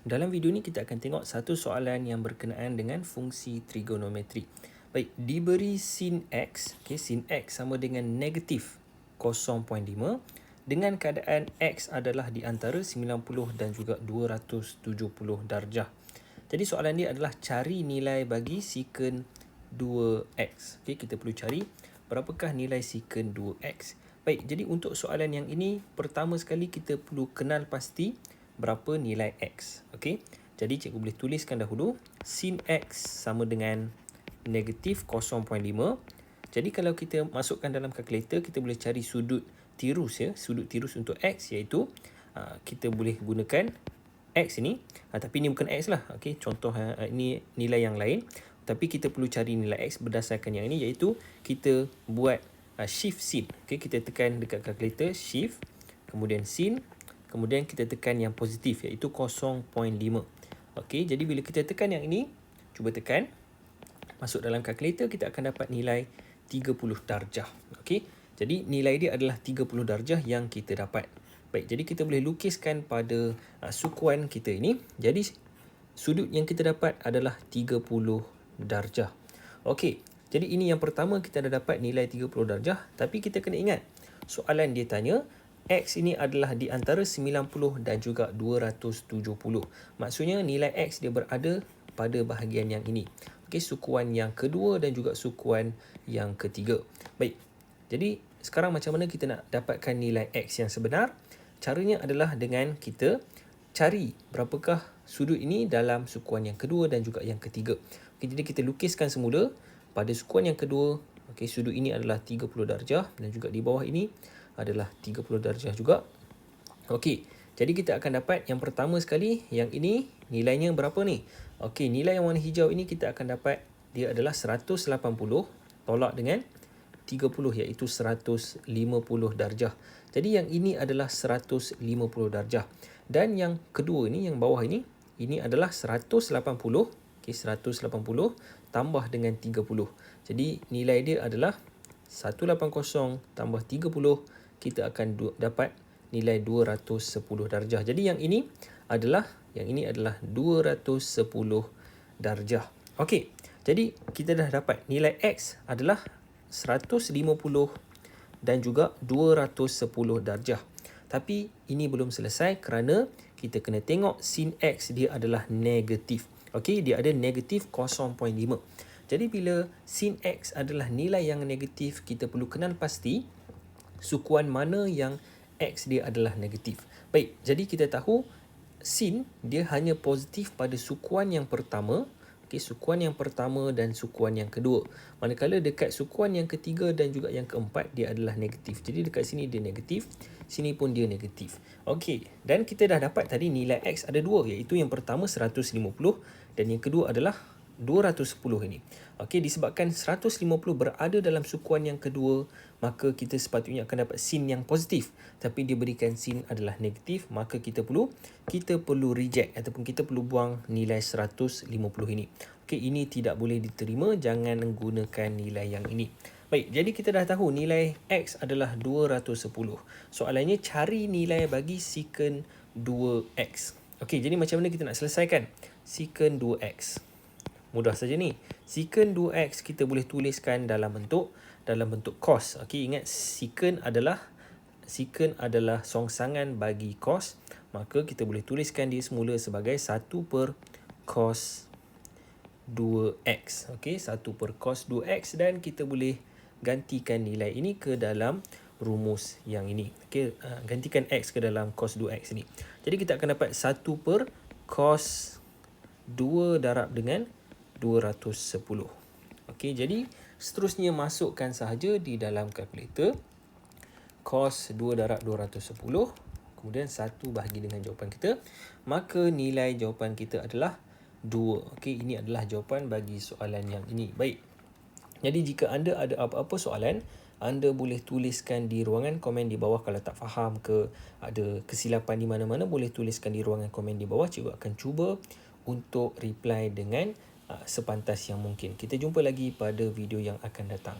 Dalam video ni kita akan tengok satu soalan yang berkenaan dengan fungsi trigonometri. Baik, diberi sin X, sin X sama dengan negatif 0.5 dengan keadaan X adalah di antara 90 dan juga 270 darjah. Jadi soalan dia adalah cari nilai bagi secant 2X. Kita perlu cari berapakah nilai secant 2X. Baik, jadi untuk soalan yang ini, pertama sekali kita perlu kenal pasti berapa nilai X. Jadi cikgu boleh tuliskan dahulu sin X sama dengan negatif 0.5. Jadi kalau kita masukkan dalam kalkulator, kita boleh cari sudut tirus sudut tirus untuk X, iaitu kita boleh gunakan X ini, tapi ini bukan X lah. Contoh ini nilai yang lain, tapi kita perlu cari nilai X berdasarkan yang ini, iaitu kita buat shift sin. Kita tekan dekat kalkulator shift, kemudian sin, kemudian kita tekan yang positif, iaitu 0.5. Jadi bila kita tekan yang ini, cuba tekan, masuk dalam kalkulator, kita akan dapat nilai 30 darjah. Jadi nilai dia adalah 30 darjah yang kita dapat. Baik, jadi kita boleh lukiskan pada sukuan kita ini. Jadi sudut yang kita dapat adalah 30 darjah. Jadi ini yang pertama, kita dah dapat nilai 30 darjah. Tapi kita kena ingat, soalan dia tanya X ini adalah di antara 90 dan juga 270. Maksudnya nilai X dia berada pada bahagian yang ini. Sukuan yang kedua dan juga sukuan yang ketiga. Baik, jadi sekarang macam mana kita nak dapatkan nilai X yang sebenar? Caranya adalah dengan kita cari berapakah sudut ini dalam sukuan yang kedua dan juga yang ketiga. Jadi kita lukiskan semula pada sukuan yang kedua. Sudut ini adalah 30 darjah dan juga di bawah ini adalah 30 darjah juga. Jadi kita akan dapat yang pertama sekali, yang ini nilainya berapa ni? Nilai yang warna hijau ini kita akan dapat dia adalah 180 tolak dengan 30, iaitu 150 darjah. Jadi yang ini adalah 150 darjah. Dan yang kedua ini, yang bawah ini adalah 180, 180 tambah dengan 30. Jadi nilai dia adalah 180 tambah 30, kita akan dapat nilai 210 darjah. Jadi yang ini adalah 210 darjah. Jadi kita dah dapat nilai X adalah 150 dan juga 210 darjah. Tapi ini belum selesai kerana kita kena tengok sin X dia adalah negatif. Dia ada negatif 0.5. Jadi bila sin X adalah nilai yang negatif, kita perlu kenal pasti sukuan mana yang X dia adalah negatif. Baik, jadi kita tahu sin dia hanya positif pada sukuan yang pertama, sukuan yang pertama dan sukuan yang kedua. Manakala dekat sukuan yang ketiga dan juga yang keempat, dia adalah negatif. Jadi dekat sini dia negatif, sini pun dia negatif. Dan kita dah dapat tadi nilai X ada dua, iaitu yang pertama 150 dan yang kedua adalah 210 ini. Disebabkan 150 berada dalam sukuan yang kedua, maka kita sepatutnya akan dapat sin yang positif. Tapi dia berikan sin adalah negatif, maka kita perlu reject ataupun kita perlu buang nilai 150 ini. Ini tidak boleh diterima, jangan gunakan nilai yang ini. Baik, jadi kita dah tahu nilai X adalah 210. Soalannya cari nilai bagi secant 2X. Jadi macam mana kita nak selesaikan secant 2X? Mudah saja ni. Secant 2X kita boleh tuliskan dalam bentuk cos. Ingat secant adalah songsangan bagi cos. Maka kita boleh tuliskan dia semula sebagai 1 per cos 2X. 1 per cos 2X, dan kita boleh gantikan nilai ini ke dalam rumus yang ini. Gantikan X ke dalam cos 2X ini. Jadi kita akan dapat 1 per cos 2 darab dengan 210. Jadi seterusnya masukkan sahaja di dalam kalkulator cos 2 darab 210, kemudian 1 bahagi dengan jawapan kita, maka nilai jawapan kita adalah 2. Ini adalah jawapan bagi soalan yang ini. Baik, jadi jika anda ada apa-apa soalan, anda boleh tuliskan di ruangan komen di bawah. Kalau tak faham ke ada kesilapan di mana-mana, boleh tuliskan di ruangan komen di bawah. Cikgu akan cuba untuk reply dengan sepantas yang mungkin. Kita jumpa lagi pada video yang akan datang.